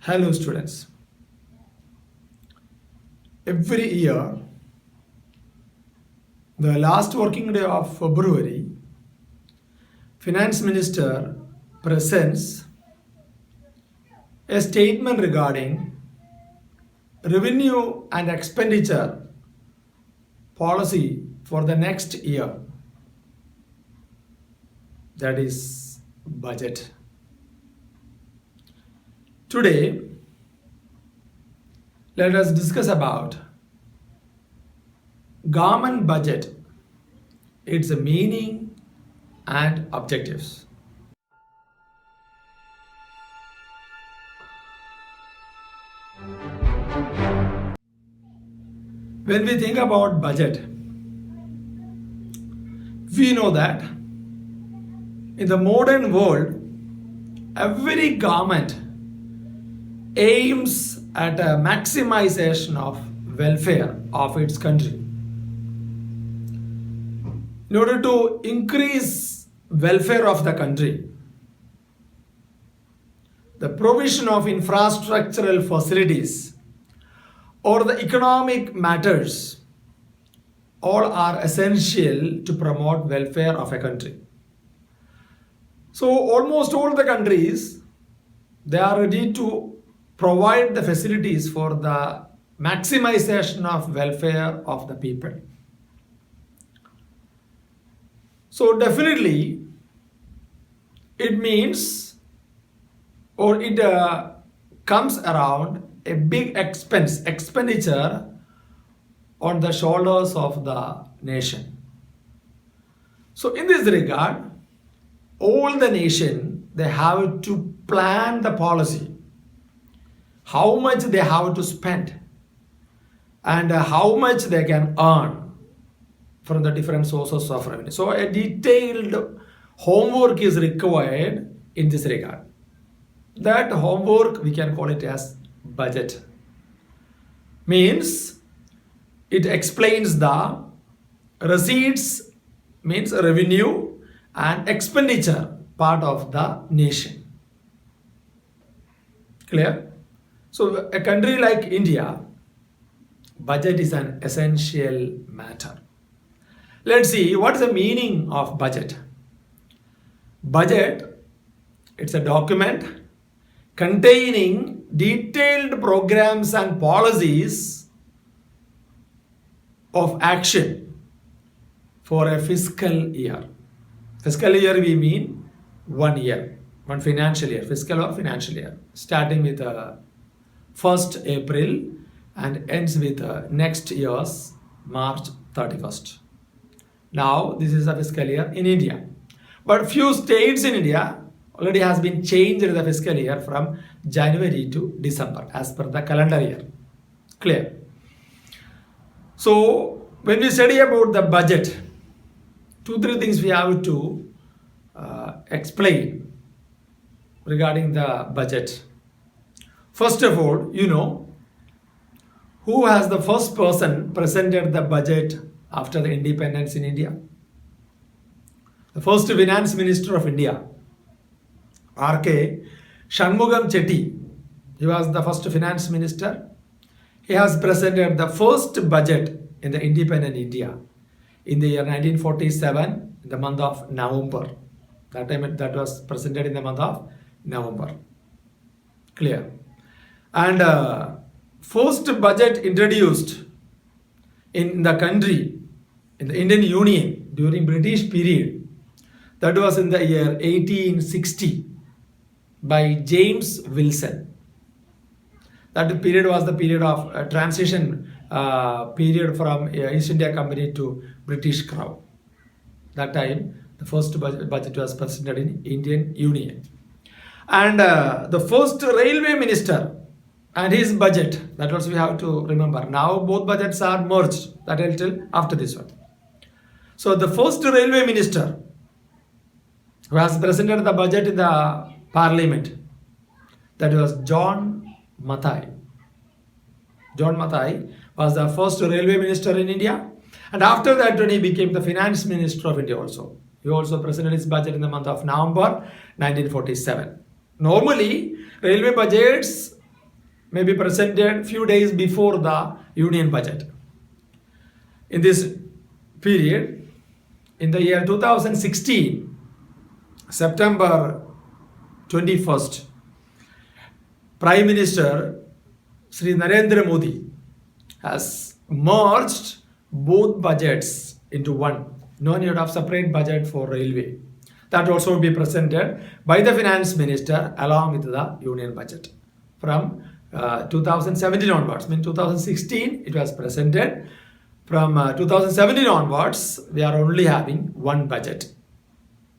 Hello students. Every year, the last working day of February, Finance Minister presents a statement regarding revenue and expenditure policy for the next year. That is budget. Today, let us discuss about government budget, its meaning and objectives. When we think about budget, we know that in the modern world, every government aims at a maximization of welfare of its country. In order to increase welfare of the country, the provision of infrastructural facilities or the economic matters all are essential to promote welfare of a country. So almost all the countries, they are ready to provide the facilities for the maximization of welfare of the people. So definitely it means or it comes around a big expenditure on the shoulders of the nation. So in this regard, all the nation, they have to plan the policy, how much they have to spend and how much they can earn from the different sources of revenue. So a detailed homework is required in this regard. That homework, we can call it as budget. Means it explains the receipts, means revenue, and expenditure part of the nation. Clear? So a country like India, budget is an essential matter. Let's see what is the meaning of budget. Budget, it's a document containing detailed programs and policies of action for a fiscal year. Fiscal year we mean 1 year, one financial year, fiscal or financial year, starting with 1st April and ends with next year's March 31st. Now this is a fiscal year in India. But few states in India already has been changed the fiscal year from January to December as per the calendar year. Clear? So when we study about the budget, 2-3 things we have to explain regarding the budget. First of all, you know, who has the first person presented the budget after the independence in India? The first finance minister of India, R.K. Shanmugam Chetty. He was the first finance minister. He has presented the first budget in the independent India in the year 1947, in the month of November. That time that was presented in the month of November. Clear? And first budget introduced in the country, in the Indian Union during British period, that was in the year 1860 by James Wilson. That period was the period of transition period from East India Company to British Crown. That time the first budget was presented in Indian Union. And the first railway minister and his budget, that also we have to remember. Now both budgets are merged, that I'll tell after this one. So the first railway minister who has presented the budget in the parliament, that was John Mathai. John Mathai was the first railway minister in India, and after that when he became the finance minister of India also. He also presented his budget in the month of November 1947. Normally, railway budgets may be presented few days before the union budget. In this period, in the year 2016, September 21st, Prime Minister Sri Narendra Modi has merged both budgets into one. No need of separate budget for railway. That also will be presented by the finance minister along with the union budget. From 2017 onwards, I mean 2016 it was presented. From 2017 onwards, we are only having one budget,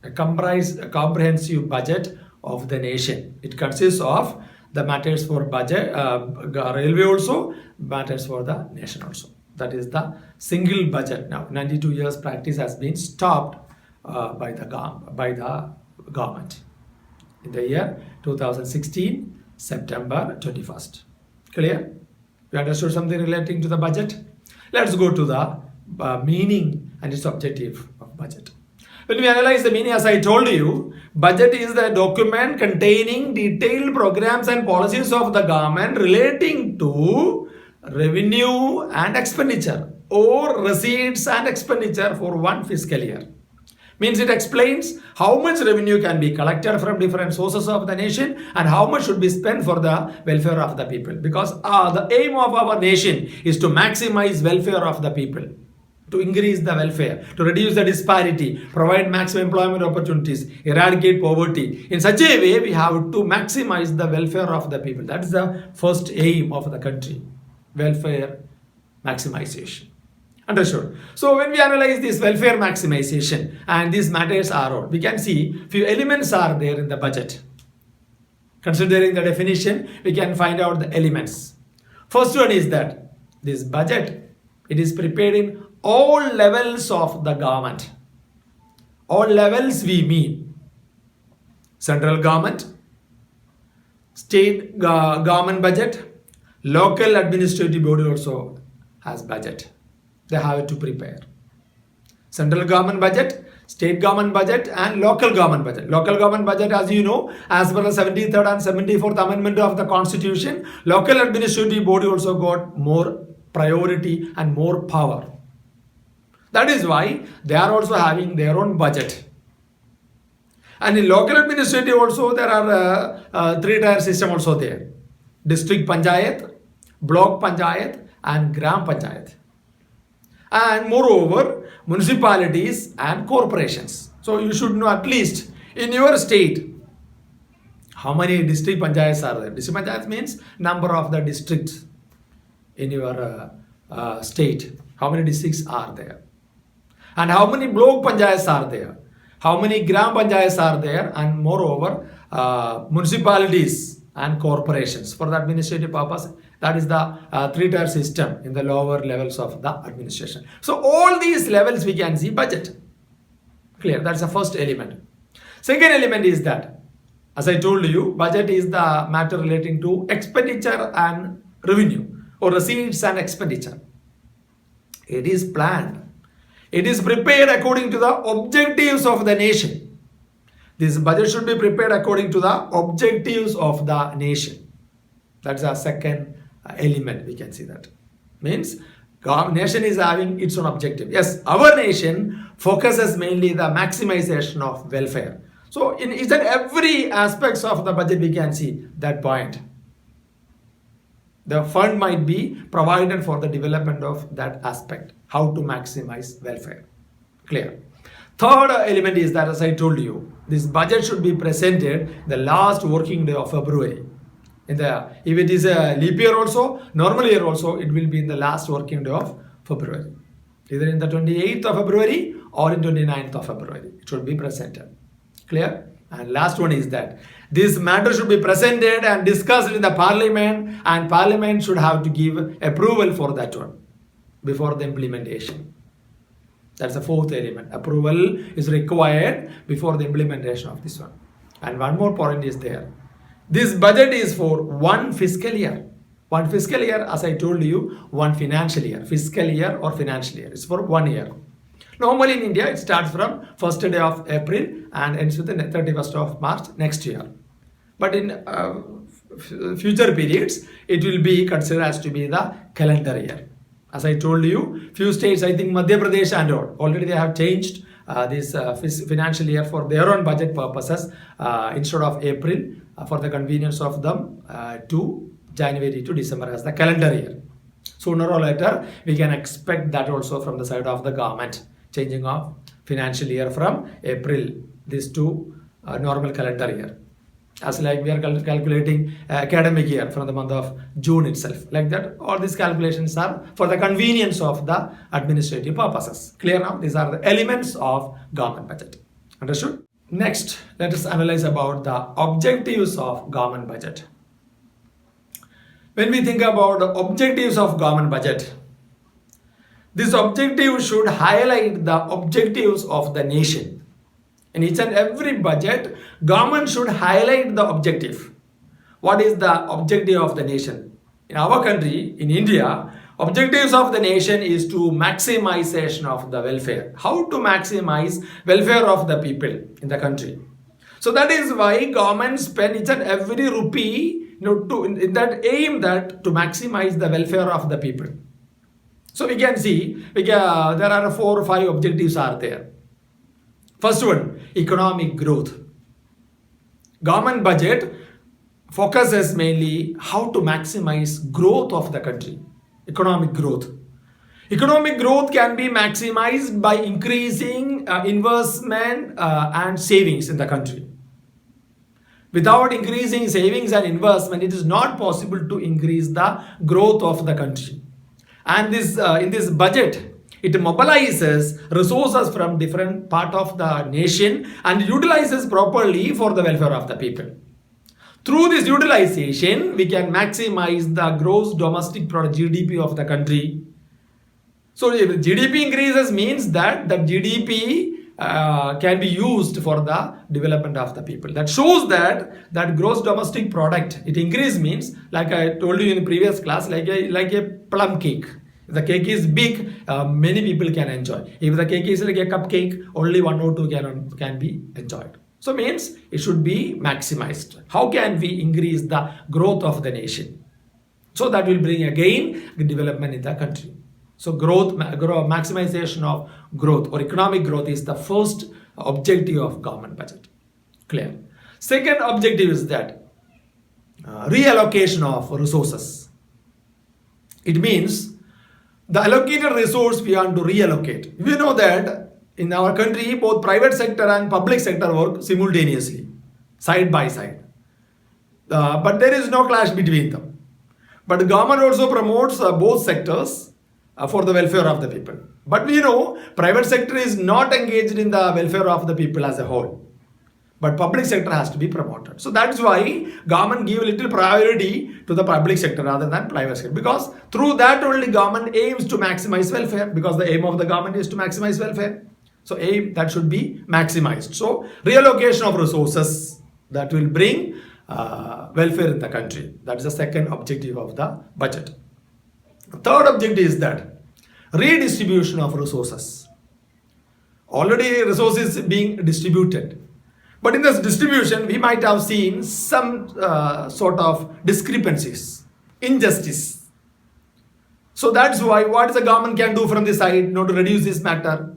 a comprehensive budget of the nation. It consists of the matters for budget, railway also, matters for the nation also. That is the single budget. Now, 92 years practice has been stopped by the government in the year 2016, September 21st. Clear? You understood something relating to the budget? Let's go to the meaning and its objective of budget. When we analyze the meaning, as I told you, budget is the document containing detailed programs and policies of the government relating to revenue and expenditure or receipts and expenditure for one fiscal year. Means it explains how much revenue can be collected from different sources of the nation and how much should be spent for the welfare of the people. Because the aim of our nation is to maximize welfare of the people, to increase the welfare, to reduce the disparity, provide maximum employment opportunities, eradicate poverty. In such a way, we have to maximize the welfare of the people. That is the first aim of the country, welfare maximization. Understood? So when we analyze this welfare maximization and these matters are all, we can see few elements are there in the budget. Considering the definition, we can find out the elements. First one is that this budget, it is prepared in all levels of the government. All levels we mean central government, state government budget, local administrative body also has budget. They have to prepare. Central government budget, state government budget and local government budget. Local government budget, as you know, as per the 73rd and 74th Amendment of the Constitution, local administrative body also got more priority and more power. That is why they are also having their own budget. And in local administrative also there are three-tier system also there. District Panchayat, Block Panchayat and Gram Panchayat. And moreover, municipalities and corporations. So you should know at least in your state how many district panchayats are there. District panchayats means number of the districts in your state. How many districts are there? And how many block panchayats are there? How many gram panchayats are there? And moreover, municipalities and corporations for the administrative purpose. That is the three-tier system in the lower levels of the administration. So all these levels we can see budget. Clear? That's the first element. Second element is that, as I told you, budget is the matter relating to expenditure and revenue or receipts and expenditure. It is planned. It is prepared according to the objectives of the nation. This budget should be prepared according to the objectives of the nation. That's our second element. We can see that. Means nation is having its own objective. Yes, our nation focuses mainly the maximization of welfare. So in each and every aspects of the budget we can see that point. The fund might be provided for the development of that aspect. How to maximize welfare. Clear? Third element is that, as I told you, this budget should be presented the last working day of February. If it is a leap year also, normal year also, it will be in the last working day of February. Either in the 28th of February or in 29th of February. It should be presented. Clear? And last one is that this matter should be presented and discussed in the parliament, and parliament should have to give approval for that one before the implementation. That's the fourth element. Approval is required before the implementation of this one. And one more point is there. This budget is for one fiscal year. One fiscal year, as I told you, one financial year. Fiscal year or financial year. It's for 1 year. Normally in India, it starts from 1st day of April and ends with the 31st of March next year. But in future periods, it will be considered as to be the calendar year. As I told you, few states, I think Madhya Pradesh and all, already they have changed this financial year for their own budget purposes instead of April for the convenience of them to January to December as the calendar year. Sooner or later, we can expect that also from the side of the government, changing of financial year from April this to normal calendar year. As like we are calculating academic year from the month of June itself. Like that, all these calculations are for the convenience of the administrative purposes. Clear now? These are the elements of government budget. Understood? Next, let us analyze about the objectives of government budget. When we think about the objectives of government budget, this objective should highlight the objectives of the nation. In each and every budget, government should highlight the objective. What is the objective of the nation? In our country, in India, objectives of the nation is to maximization of the welfare. How to maximize welfare of the people in the country. So that is why government spend each and every rupee in that aim that to maximize the welfare of the people. So we can see there are 4 or 5 objectives are there. First one, economic growth. Government budget focuses mainly how to maximize growth of the country. Economic growth. Economic growth can be maximized by increasing investment and savings in the country. Without increasing savings and investment, it is not possible to increase the growth of the country. And this in this budget, it mobilizes resources from different part of the nation and utilizes properly for the welfare of the people. Through this utilization, we can maximize the gross domestic product (GDP) of the country. So if GDP increases means that the GDP can be used for the development of the people. That shows that gross domestic product, it increase means, like I told you in the previous class, like a plum cake. If the cake is big, many people can enjoy. If the cake is like a cupcake, only 1 or 2 can be enjoyed. So means it should be maximized. How can we increase the growth of the nation? So that will bring again the development in the country. So maximization of growth or economic growth is the first objective of government budget. Clear. Second objective is that reallocation of resources. It means the allocated resource we want to reallocate. We know that in our country, both private sector and public sector work simultaneously, side by side. But there is no clash between them. But the government also promotes both sectors for the welfare of the people. But we know private sector is not engaged in the welfare of the people as a whole. But public sector has to be promoted. So that's why government give a little priority to the public sector rather than private sector. Because through that only government aims to maximize welfare. Because the aim of the government is to maximize welfare. So aim that should be maximized. So reallocation of resources that will bring welfare in the country. That is the second objective of the budget. The third objective is that redistribution of resources. Already resources being distributed. But in this distribution, we might have seen some sort of discrepancies, injustice. So that's why what the government can do from this side, to reduce this matter.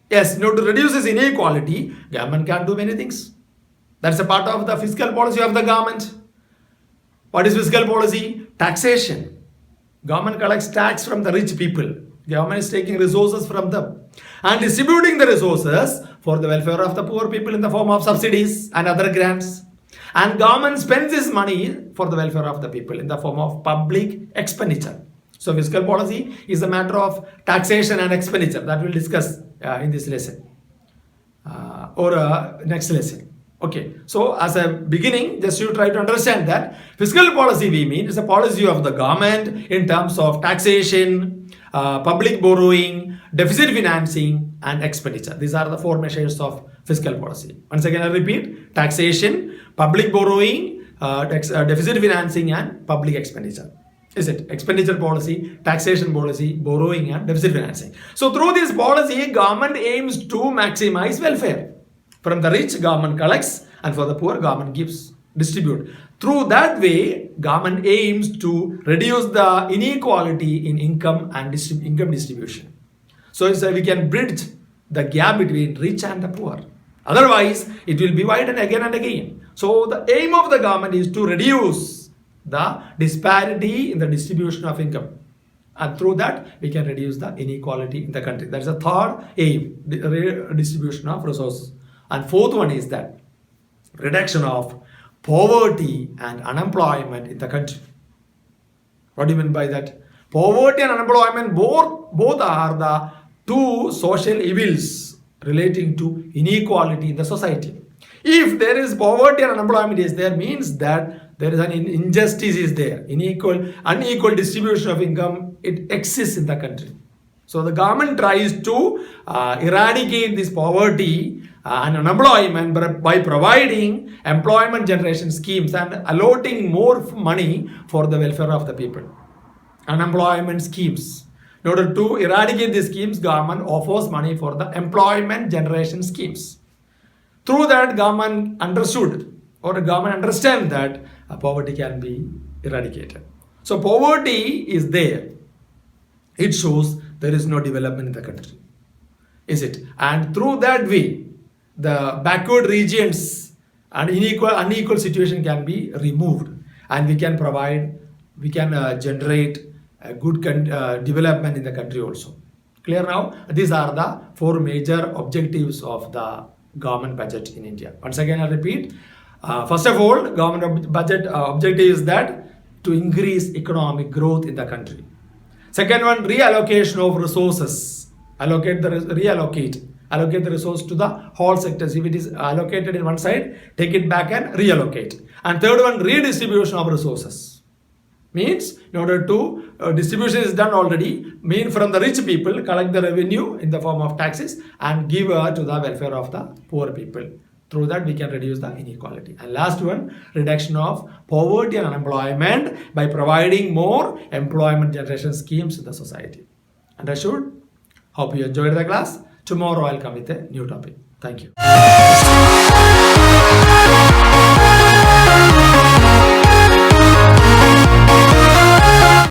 Yes, to reduce this inequality, government can do many things. That's a part of the fiscal policy of the government. What is fiscal policy? Taxation. Government collects tax from the rich people. Government is taking resources from them and distributing the resources for the welfare of the poor people in the form of subsidies and other grants. And government spends this money for the welfare of the people in the form of public expenditure. So fiscal policy is a matter of taxation and expenditure that we'll discuss in this lesson or next lesson. Okay, so as a beginning, just you try to understand that fiscal policy we mean is a policy of the government in terms of taxation, public borrowing, deficit financing and expenditure. These are the 4 measures of fiscal policy. Once again I repeat, taxation, public borrowing, deficit financing and public expenditure. Is it expenditure policy, taxation policy, borrowing and deficit financing. So through this policy, government aims to maximize welfare. From the rich, government collects, and for the poor, government distribute. Through that way, government aims to reduce the inequality in income and income distribution. So we can bridge the gap between rich and the poor. Otherwise, it will be widened again and again. So the aim of the government is to reduce the disparity in the distribution of income. And through that, we can reduce the inequality in the country. That is the third aim, the redistribution of resources. And fourth one is that reduction of poverty and unemployment in the country. What do you mean by that? Poverty and unemployment both are the two social evils relating to inequality in the society. If there is poverty and unemployment is there, means that there is an injustice is there, unequal distribution of income, it exists in the country. So the government tries to eradicate this poverty and unemployment by providing employment generation schemes and allotting more money for the welfare of the people. Unemployment schemes. In order to eradicate these schemes, government offers money for the employment generation schemes. Through that, government understood or the government understands that poverty can be eradicated. So poverty is there. It shows there is no development in the country. Is it? And through that way, the backward regions and unequal situation can be removed, and we can generate a good development in the country also. Clear now? These are the four major objectives of the government budget in India. Once again, I repeat. First of all, government budget objective is that to increase economic growth in the country. Second one, reallocation of resources. Allocate the resource to the whole sectors. If it is allocated in one side, take it back and reallocate. And third one, redistribution of resources. Means in order to distribution is done already, mean from the rich people, collect the revenue in the form of taxes and give to the welfare of the poor people. Through that, we can reduce the inequality. And last one, reduction of poverty and unemployment by providing more employment generation schemes in the society. Understood? Hope you enjoyed the class. Tomorrow I'll come with a new topic. Thank you.